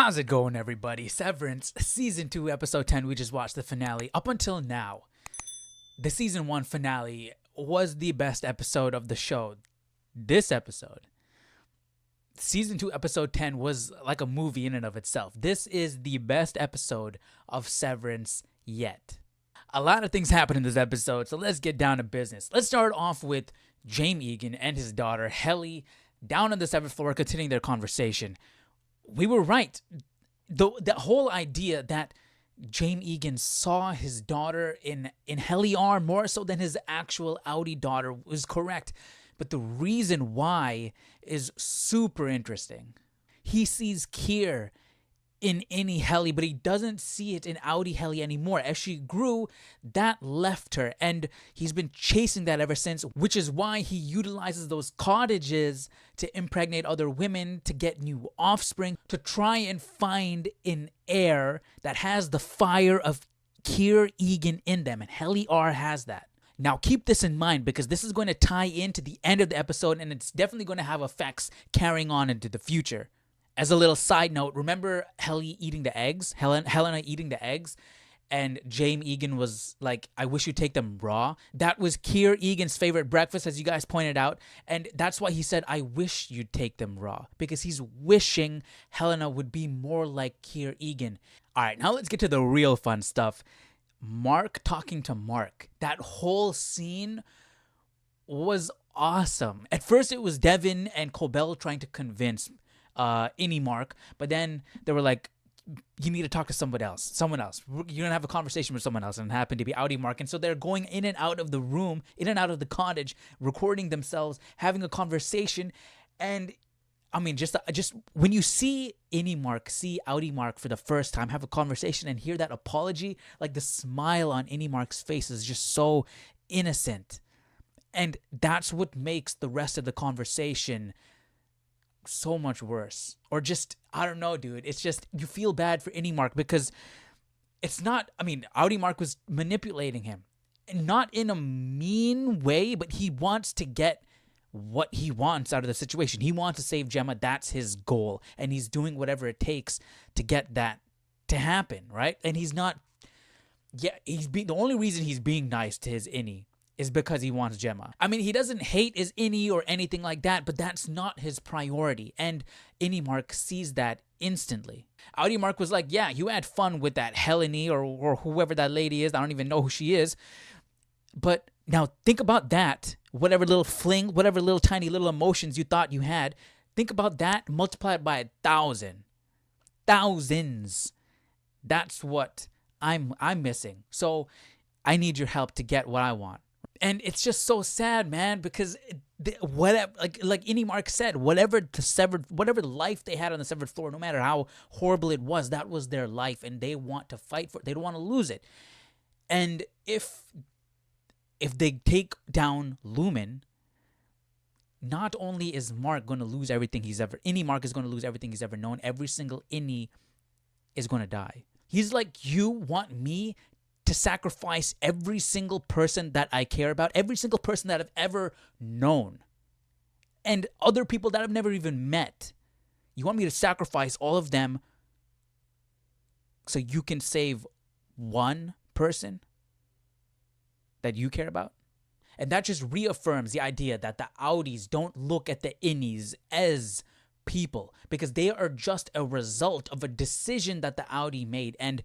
How's it going, everybody? Severance, Season 2, Episode 10. We just watched the finale. Up until now, the Season 1 finale was the best episode of the show. This episode, Season 2, Episode 10, was like a movie in and of itself. This is the best episode of Severance yet. A lot of things happen in this episode, so let's get down to business. Let's start off with James Egan and his daughter, Helly, down on the 7th floor, continuing their conversation. We were right. The whole idea that James Egan saw his daughter in Helly R more so than his actual Audi daughter was correct. But the reason why is super interesting. He sees Kier in any Helly, but he doesn't see it in Audi Helly anymore. As she grew, that left her, and he's been chasing that ever since, which is why he utilizes those cottages to impregnate other women, to get new offspring, to try and find an heir that has the fire of Kier Egan in them, and Helly R has that. Now, keep this in mind because this is going to tie into the end of the episode, and it's definitely going to have effects carrying on into the future. As a little side note, remember Helly eating the eggs? Helena eating the eggs? And James Egan was like, I wish you'd take them raw. That was Kier Egan's favorite breakfast, as you guys pointed out. And that's why he said, I wish you'd take them raw. Because he's wishing Helena would be more like Kier Egan. All right, now let's get to the real fun stuff. Mark talking to Mark. That whole scene was awesome. At first, it was Devin and Cobell trying to convince Mark, but then they were like, you need to talk to someone else. You're gonna have a conversation with someone else, and it happened to be Audi Mark. And so they're going in and out of the room, in and out of the cottage, recording themselves, having a conversation. And I mean, just when you see see Audi Mark for the first time, have a conversation and hear that apology, like the smile on Mark's face is just so innocent. And that's what makes the rest of the conversation so much worse. Or just, I don't know, dude. It's just, you feel bad for Mark because it's not, Audi Mark was manipulating him. And not in a mean way, but he wants to get what he wants out of the situation. He wants to save Gemma. That's his goal. And he's doing whatever it takes to get that to happen, right? And he's not, the only reason he's being nice to his Innie is because he wants Gemma. He doesn't hate his Innie or anything like that, but that's not his priority. And Mark sees that instantly. Audi Mark was like, yeah, you had fun with that Helene or whoever that lady is. I don't even know who she is. But now think about that. Whatever little fling, whatever little tiny little emotions you thought you had, think about that, multiply it by 1,000. Thousands. That's what I'm missing. So I need your help to get what I want. And it's just so sad, man, because whatever, like Mark said, whatever life they had on the severed floor, no matter how horrible it was, that was their life, and they want to fight for it. They don't want to lose it. And if they take down Lumon, not only is Mark going to lose everything Mark is going to lose everything he's ever known. Every single Innie is going to die. He's like, you want me to sacrifice every single person that I care about, every single person that I've ever known, and other people that I've never even met. You want me to sacrifice all of them so you can save one person that you care about? And that just reaffirms the idea that the Audis don't look at the Innies as people, because they are just a result of a decision that the Audi made. And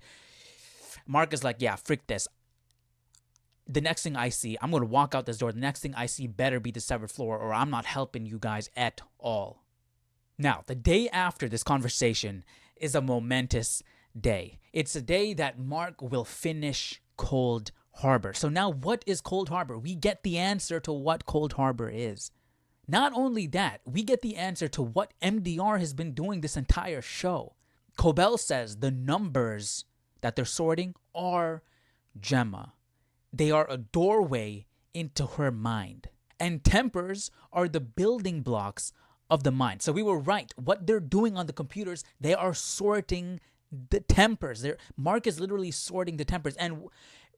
Mark is like, yeah, frick this. The next thing I see, I'm going to walk out this door. The next thing I see better be the severed floor, or I'm not helping you guys at all. Now, the day after this conversation is a momentous day. It's a day that Mark will finish Cold Harbor. So now what is Cold Harbor? We get the answer to what Cold Harbor is. Not only that, we get the answer to what MDR has been doing this entire show. Cobell says the numbers that they're sorting are Gemma. They are a doorway into her mind. And tempers are the building blocks of the mind. So we were right. What they're doing on the computers, they are sorting the tempers. Mark is literally sorting the tempers. And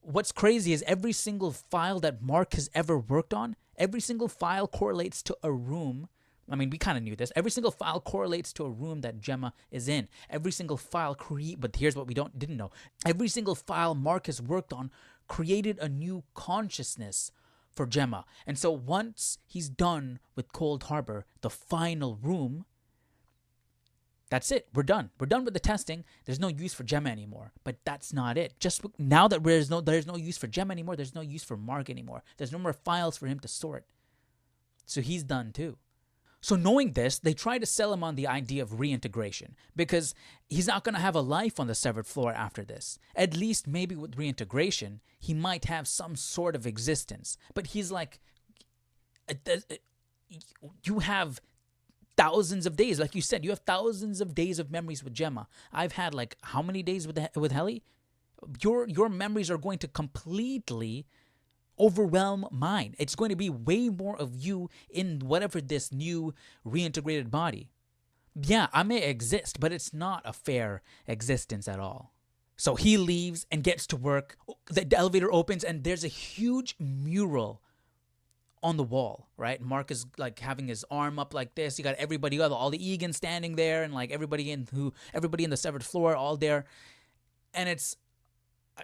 what's crazy is every single file that Mark has ever worked on, every single file correlates to a room I mean, we kind of knew this. Every single file correlates to a room that Gemma is in. Every single file but here's what we didn't know. Every single file Mark has worked on created a new consciousness for Gemma. And so once he's done with Cold Harbor, the final room, that's it. We're done. We're done with the testing. There's no use for Gemma anymore. But that's not it. Just now that there's no use for Gemma anymore, there's no use for Mark anymore. There's no more files for him to sort. So he's done too. So knowing this, they try to sell him on the idea of reintegration because he's not going to have a life on the severed floor after this. At least maybe with reintegration, he might have some sort of existence. But he's like, you have thousands of days. Like you said, you have thousands of days of memories with Gemma. I've had like how many days with Helly? Your memories are going to completely overwhelm mine. It's going to be way more of you in whatever this new reintegrated body. Yeah, I may exist, but it's not a fair existence at all. So he leaves and gets to work. The elevator opens and there's a huge mural on the wall, right? Mark is like having his arm up like this. You got everybody, all the Egan standing there, and like everybody in the severed floor all there. And it's,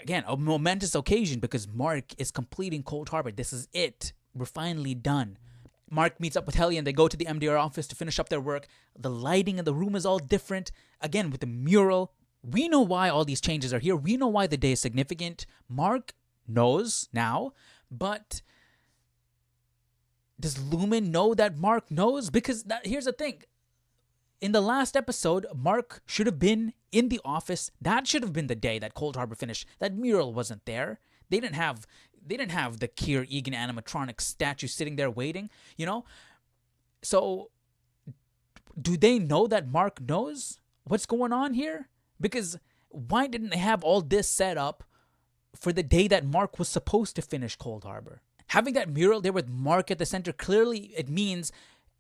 again, a momentous occasion because Mark is completing Cold Harbor. This is it. We're finally done. Mark meets up with Helly and they go to the MDR office to finish up their work. The lighting in the room is all different. Again, with the mural. We know why all these changes are here. We know why the day is significant. Mark knows now, but does Lumon know that Mark knows? Because here's the thing. In the last episode, Mark should have been in the office. That should have been the day that Cold Harbor finished. That mural wasn't there. They didn't have the Keir Egan animatronic statue sitting there waiting, So do they know that Mark knows what's going on here? Because why didn't they have all this set up for the day that Mark was supposed to finish Cold Harbor? Having that mural there with Mark at the center, clearly it means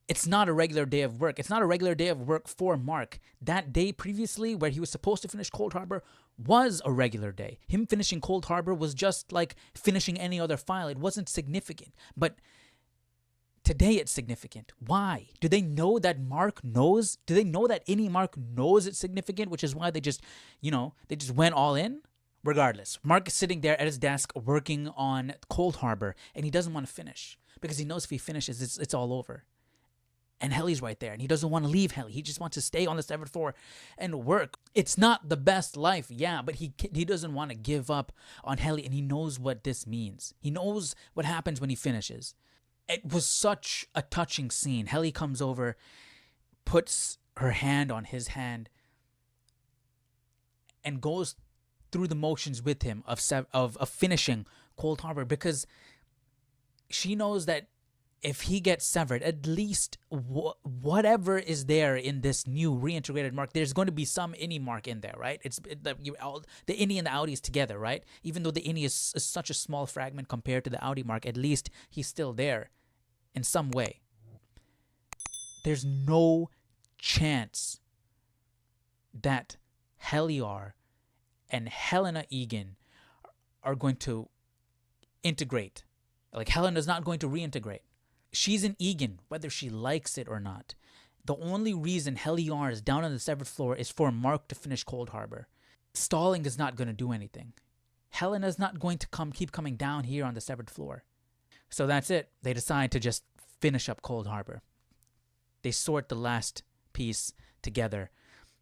it's not a regular day of work. It's not a regular day of work for Mark. That day previously where he was supposed to finish Cold Harbor was a regular day. Him finishing Cold Harbor was just like finishing any other file. It wasn't significant. But today it's significant. Why? Do they know that Mark knows? Do they know that any Mark knows it's significant, which is why they just went all in? Regardless, Mark is sitting there at his desk working on Cold Harbor, and he doesn't want to finish because he knows if he finishes, it's all over. And Helly's right there, and he doesn't want to leave Helly. He just wants to stay on the severed floor and work. It's not the best life, yeah, but he doesn't want to give up on Helly, and he knows what this means. He knows what happens when he finishes. It was such a touching scene. Helly comes over, puts her hand on his hand, and goes through the motions with him of finishing Cold Harbor, because she knows that if he gets severed, at least whatever is there in this new reintegrated Mark, there's going to be some innie Mark in there, right? The innie and the outie is together, right? Even though the innie is such a small fragment compared to the outie Mark, at least he's still there in some way. There's no chance that Heliar and Helena Egan are going to integrate. Like, Helena's not going to reintegrate. She's an Egan, whether she likes it or not. The only reason Heliar is down on the severed floor is for Mark to finish Cold Harbor. Stalling is not going to do anything. Helena's not going to keep coming down here on the severed floor. So that's it. They decide to just finish up Cold Harbor. They sort the last piece together.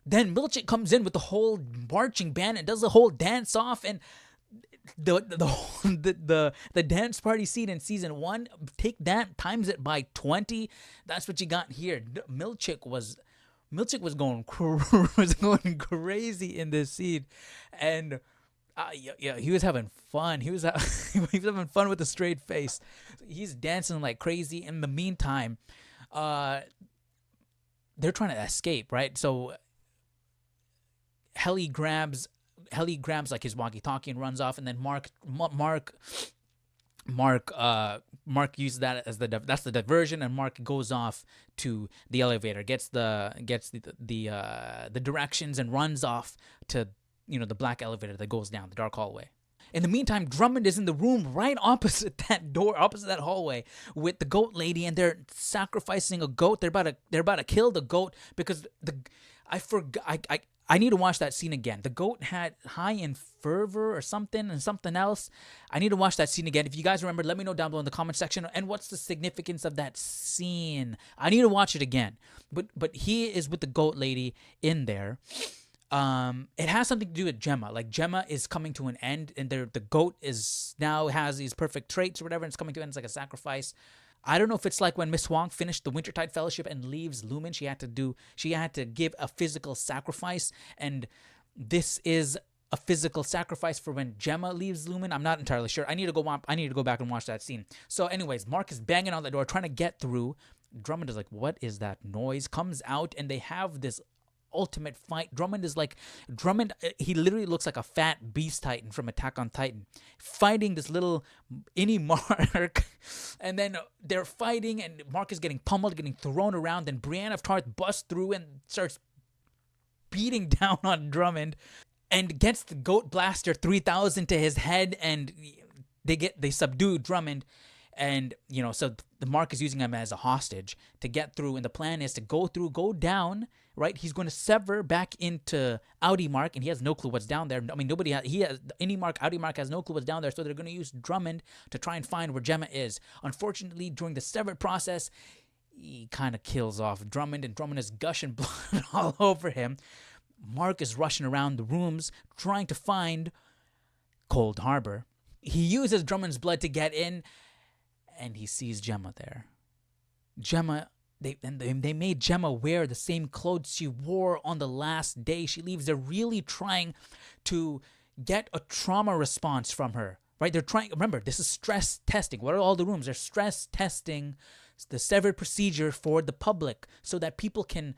Then Milchick comes in with the whole marching band and does the whole dance off, and the dance party scene in season 1, take that, times it by 20. That's what you got here. Milchick was going crazy in this scene, and he was having fun. He was having fun with a straight face. He's dancing like crazy. In the meantime, they're trying to escape, right? So Helly grabs like his walkie-talkie and runs off, and then Mark uses that as that's the diversion, and Mark goes off to the elevator, gets the directions, and runs off to the black elevator that goes down the dark hallway. In the meantime, Drummond is in the room right opposite that door, opposite that hallway, with the goat lady, and they're sacrificing a goat. They're about to kill the goat because I forgot. I need to watch that scene again. The goat had high in fervor or something and something else. I need to watch that scene again. If you guys remember, let me know down below in the comment section. And what's the significance of that scene? I need to watch it again. But he is with the goat lady in there. It has something to do with Gemma. Like Gemma is coming to an end, and the goat is now has these perfect traits or whatever, and it's coming to an end. It's like a sacrifice. I don't know if it's like when Miss Wong finished the Wintertide Fellowship and leaves Lumon, she had to give a physical sacrifice, and this is a physical sacrifice for when Gemma leaves Lumon. I'm not entirely sure. I need to go back and watch that scene. So anyways, Mark is banging on the door trying to get through. Drummond is like, "What is that noise?" Comes out, and they have this ultimate fight. Drummond, he literally looks like a fat beast titan from Attack on Titan, fighting this little innie Mark. And then they're fighting, and Mark is getting pummeled, getting thrown around. Then Brienne of Tarth busts through and starts beating down on Drummond and gets the Goat Blaster 3000 to his head, and they subdue Drummond. And, so the Mark is using him as a hostage to get through. And the plan is to go down, right? He's going to sever back into Audi Mark, and he has no clue what's down there. I mean, Audi Mark has no clue what's down there. So they're going to use Drummond to try and find where Gemma is. Unfortunately, during the severed process, he kind of kills off Drummond, and Drummond is gushing blood all over him. Mark is rushing around the rooms trying to find Cold Harbor. He uses Drummond's blood to get in, and he sees Gemma there. Gemma, they made Gemma wear the same clothes she wore on the last day she leaves. They're really trying to get a trauma response from her, right? They're trying, remember, this is stress testing. What are all the rooms? They're stress testing the severed procedure for the public so that people can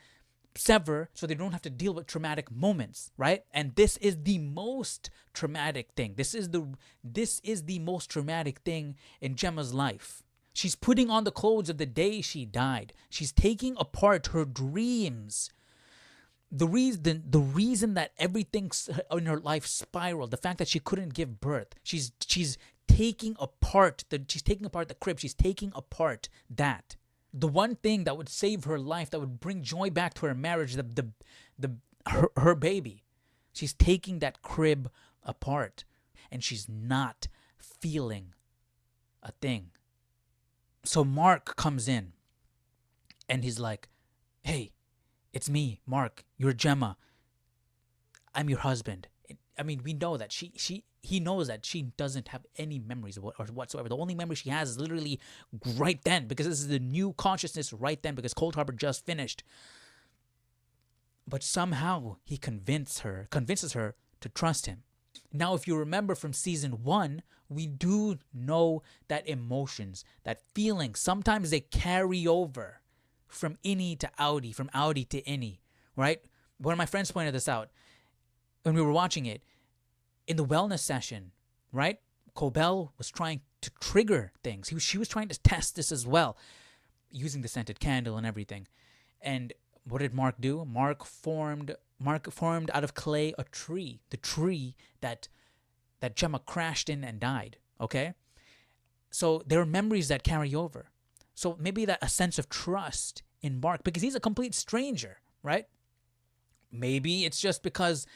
sever so they don't have to deal with traumatic moments, right? And this is the most traumatic thing. This is the most traumatic thing in Gemma's life. She's putting on the clothes of the day she died. She's taking apart her dreams. The reason that everything in her life spiraled, the fact that she couldn't give birth, she's taking apart the crib. She's taking apart that. The one thing that would save her life, that would bring joy back to her marriage, her baby. She's taking that crib apart, and she's not feeling a thing. So Mark comes in, and he's like, "Hey, it's me, Mark. You're Gemma. I'm your husband." I mean, we know that he knows that she doesn't have any memories or whatsoever. The only memory she has is literally right then, because this is the new consciousness right then, because Cold Harbor just finished. But somehow he convinces her to trust him. Now, if you remember from season 1, we do know that emotions, that feelings, sometimes they carry over from innie to outie, from outie to innie, right? One of my friends pointed this out when we were watching it. In the wellness session, right? Cobell was trying to trigger things. She was trying to test this as well, using the scented candle and everything. And what did Mark do? Mark formed out of clay a tree, the tree that Gemma crashed in and died. Okay, so there are memories that carry over. So maybe that a sense of trust in Mark, because he's a complete stranger, right? Maybe it's just because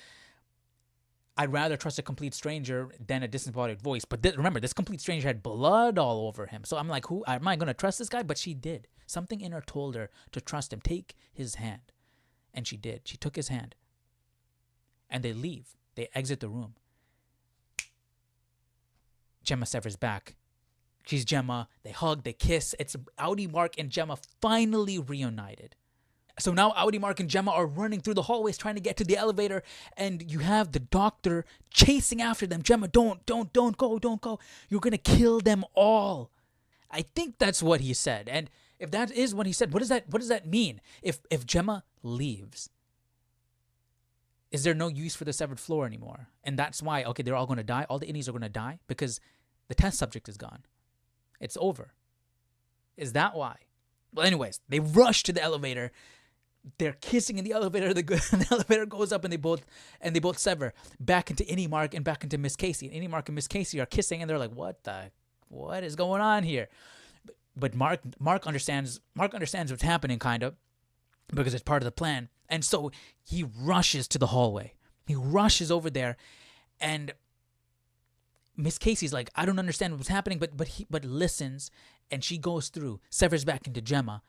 I'd rather trust a complete stranger than a disembodied voice. But remember, this complete stranger had blood all over him. So I'm like, who am I going to trust this guy? But she did. Something in her told her to trust him. Take his hand. And she did. She took his hand. And they leave. They exit the room. Gemma severs back. She's Gemma. They hug. They kiss. It's Audi, Mark, and Gemma finally reunited. So now Audi, Mark, and Gemma are running through the hallways trying to get to the elevator, and you have the doctor chasing after them. Gemma, don't go. You're going to kill them all. I think that's what he said. And if that is what he said, what does that mean? If Gemma leaves, is there no use for the severed floor anymore? And that's why, okay, they're all going to die. All the innies are going to die because the test subject is gone. It's over. Is that why? Well, anyways, they rush to the elevator. They're kissing in the elevator. The elevator goes up, and they both sever back into Innie Mark and back into Miss Casey. And Innie Mark and Miss Casey are kissing, and they're like, what is going on here? But Mark understands what's happening, kind of, because it's part of the plan. And so he rushes to the hallway. He rushes over there, and Miss Casey's like, I don't understand what's happening, but listens, and she goes through, severs back into Gemma.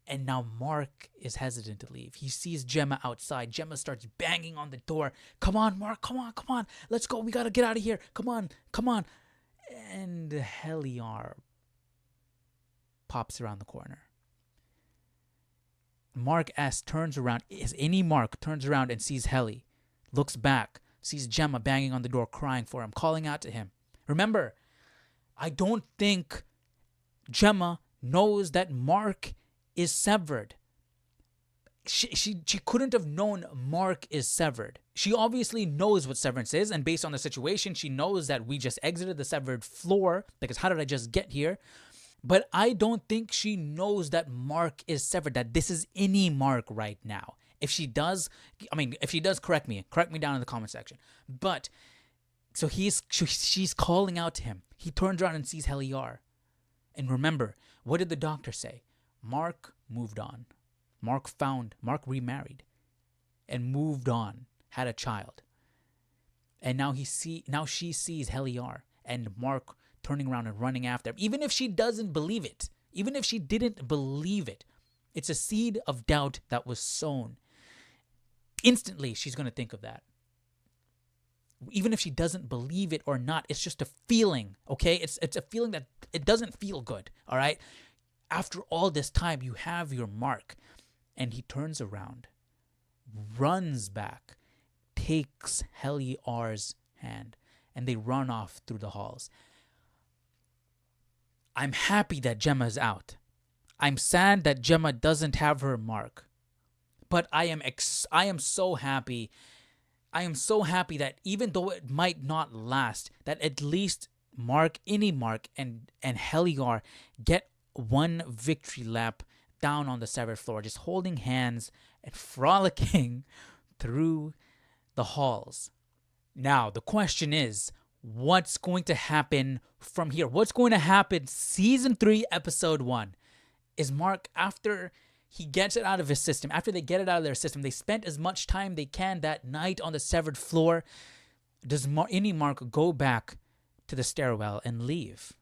And now Mark is hesitant to leave. He sees Gemma outside. Gemma starts banging on the door. Come on, Mark, come on. Let's go. We got to get out of here. Come on. And Heliar pops around the corner. Mark S. turns around. Is any Mark turns around and sees Heli. Looks back. Sees Gemma banging on the door, crying for him, calling out to him. Remember, I don't think Gemma knows that Mark is severed. She couldn't have known Mark is severed. She obviously knows what severance is, and based on the situation, she knows that we just exited the severed floor, because how did I just get here? But I don't think she knows that Mark is severed, that this is any Mark right now. If she does, correct me down in the comment section. But so she's calling out to him. He turns around and sees Heliar. And remember, what did the doctor say? Mark moved on. Mark remarried and moved on, had a child. And now she sees Heliar and Mark turning around and running after him. Even if she doesn't believe it, even if she didn't believe it, it's a seed of doubt that was sown. Instantly, she's going to think of that. Even if she doesn't believe it or not, it's just a feeling, okay? It's a feeling that it doesn't feel good, all right? After all this time, you have your Mark. And he turns around, runs back, takes Heliar's hand, and they run off through the halls. I'm happy that Gemma's out. I'm sad that Gemma doesn't have her Mark. But I am so happy. I am so happy that even though it might not last, that at least any Mark, and Heliar get one victory lap down on the severed floor, just holding hands and frolicking through the halls. Now, the question is, what's going to happen from here? What's going to happen season 3, episode 1? Is Mark, after he gets it out of his system, after they get it out of their system, they spent as much time they can that night on the severed floor, does any Mark go back to the stairwell and leave?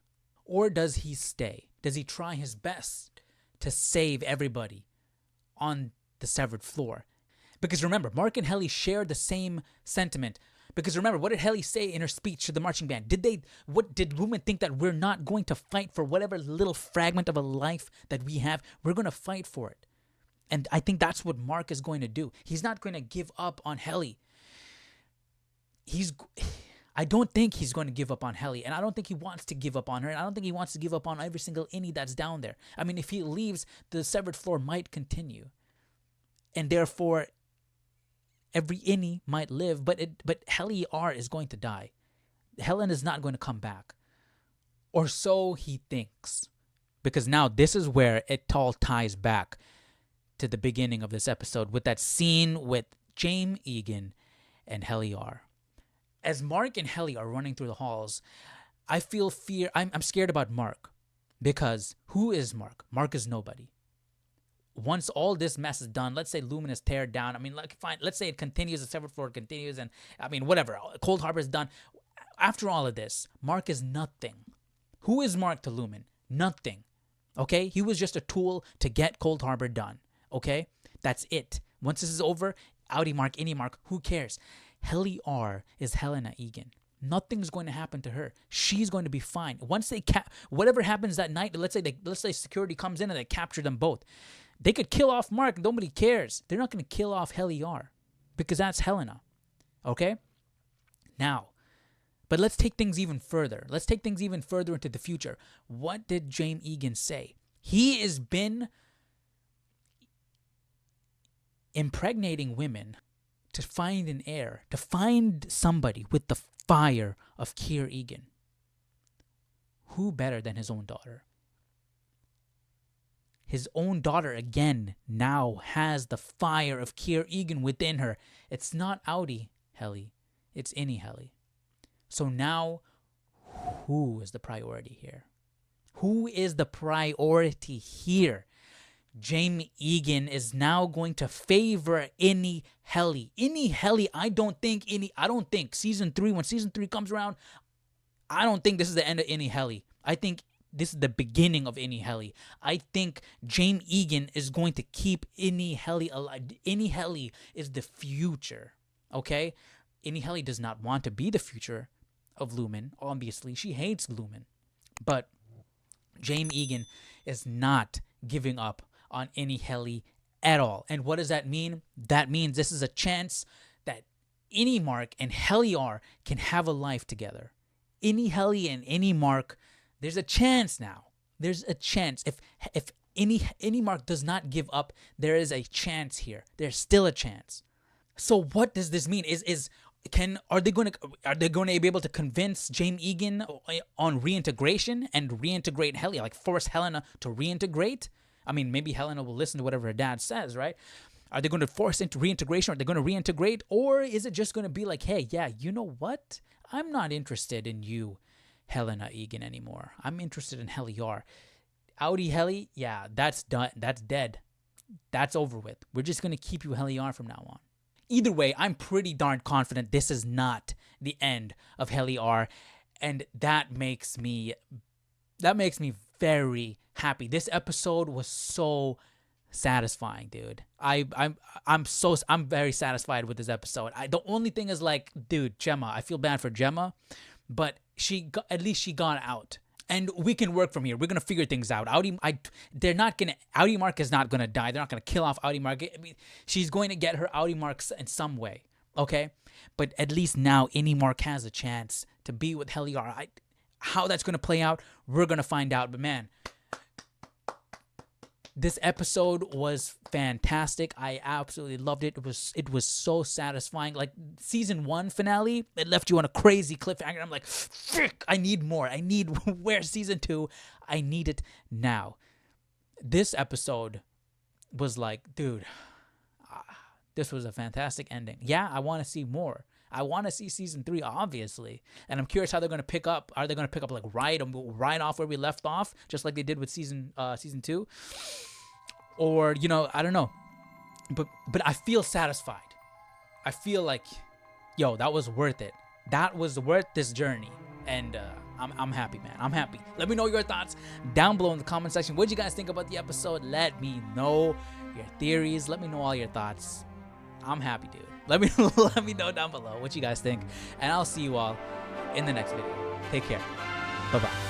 Or does he stay? Does he try his best to save everybody on the severed floor? Because remember, Mark and Heli shared the same sentiment. Because remember, what did Heli say in her speech to the marching band? What did women think, that we're not going to fight for whatever little fragment of a life that we have? We're going to fight for it. And I think that's what Mark is going to do. He's not going to give up on Heli. I don't think he's going to give up on Heli, and I don't think he wants to give up on her, and I don't think he wants to give up on every single Innie that's down there. I mean, if he leaves, the severed floor might continue, and therefore every Innie might live, but Heliar is going to die. Helen is not going to come back, or so he thinks, because now this is where it all ties back to the beginning of this episode with that scene with James Egan and Heliar. As Mark and Heli are running through the halls, I feel fear. I'm scared about Mark, because who is Mark? Mark is nobody. Once all this mess is done, let's say Lumon is teared down. I mean, fine. Let's say it continues, the severed floor continues, and whatever. Cold Harbor is done. After all of this, Mark is nothing. Who is Mark to Lumon? Nothing. Okay? He was just a tool to get Cold Harbor done. Okay? That's it. Once this is over, Audi Mark, Innie Mark, who cares? Heliar is Helena Egan. Nothing's going to happen to her. She's going to be fine. Once they whatever happens that night, let's say security comes in and they capture them both. They could kill off Mark. Nobody cares. They're not going to kill off Heliar, because that's Helena. Okay? Now, but let's take things even further. Let's take things even further into the future. What did James Egan say? He has been impregnating women to find an heir, to find somebody with the fire of Keir Egan. Who better than his own daughter? His own daughter again now has the fire of Kier Egan within her. It's not Audi Helly, it's Innie Helly. So now, who is the priority here? Who is the priority here? Jamie Egan is now going to favor Innie Helly. Innie Helly, I don't think season 3, when season 3 comes around, I don't think this is the end of Innie Helly. I think this is the beginning of Innie Helly. I think Jamie Egan is going to keep Innie Helly alive. Innie Helly is the future, okay? Innie Helly does not want to be the future of Lumon. Obviously, she hates Lumon. But Jamie Egan is not giving up on Innie Helly at all. And what does that mean? That means this is a chance that Innie Mark and Helly R can have a life together. Innie Helly and Innie Mark, there's a chance now. There's a chance. If Innie Mark does not give up, there is a chance here. There's still a chance. So what does this mean? Are they going to be able to convince Jamie Egan on reintegration and reintegrate Helly, like force Helena to reintegrate? I mean, maybe Helena will listen to whatever her dad says, right? Are they going to force into reintegration? Are they going to reintegrate? Or is it just going to be like, hey, yeah, you know what? I'm not interested in you, Helena Egan, anymore. I'm interested in Helly R. Audi Helly, yeah, that's done. That's dead. That's over with. We're just going to keep you Helly R from now on. Either way, I'm pretty darn confident this is not the end of Helly R. And that makes me very happy. This episode was so satisfying, dude. I'm very satisfied with this episode. The only thing is, like, dude, Gemma, I feel bad for Gemma, but at least she got out. And we can work from here. We're gonna figure things out. Audi Mark is not gonna die. They're not gonna kill off Audi Mark. I mean, she's going to get her Audi Marks in some way, okay? But at least now Innie Mark has a chance to be with Helly R. How that's gonna play out, we're gonna find out. But man, this episode was fantastic. I absolutely loved it. It was so satisfying. Like season 1 finale, it left you on a crazy cliffhanger. I'm like, frick, I need more. I need where's season 2? I need it now. This episode was like, dude, this was a fantastic ending. Yeah, I want to see more. I want to see season 3, obviously. And I'm curious how they're going to pick up. Are they going to pick up like right off where we left off, just like they did with season 2? Or, I don't know. But I feel satisfied. I feel like, yo, that was worth it. That was worth this journey. And I'm happy, man. I'm happy. Let me know your thoughts down below in the comment section. What did you guys think about the episode? Let me know your theories. Let me know all your thoughts. I'm happy, dude. Let me know down below what you guys think. And I'll see you all in the next video. Take care. Bye-bye.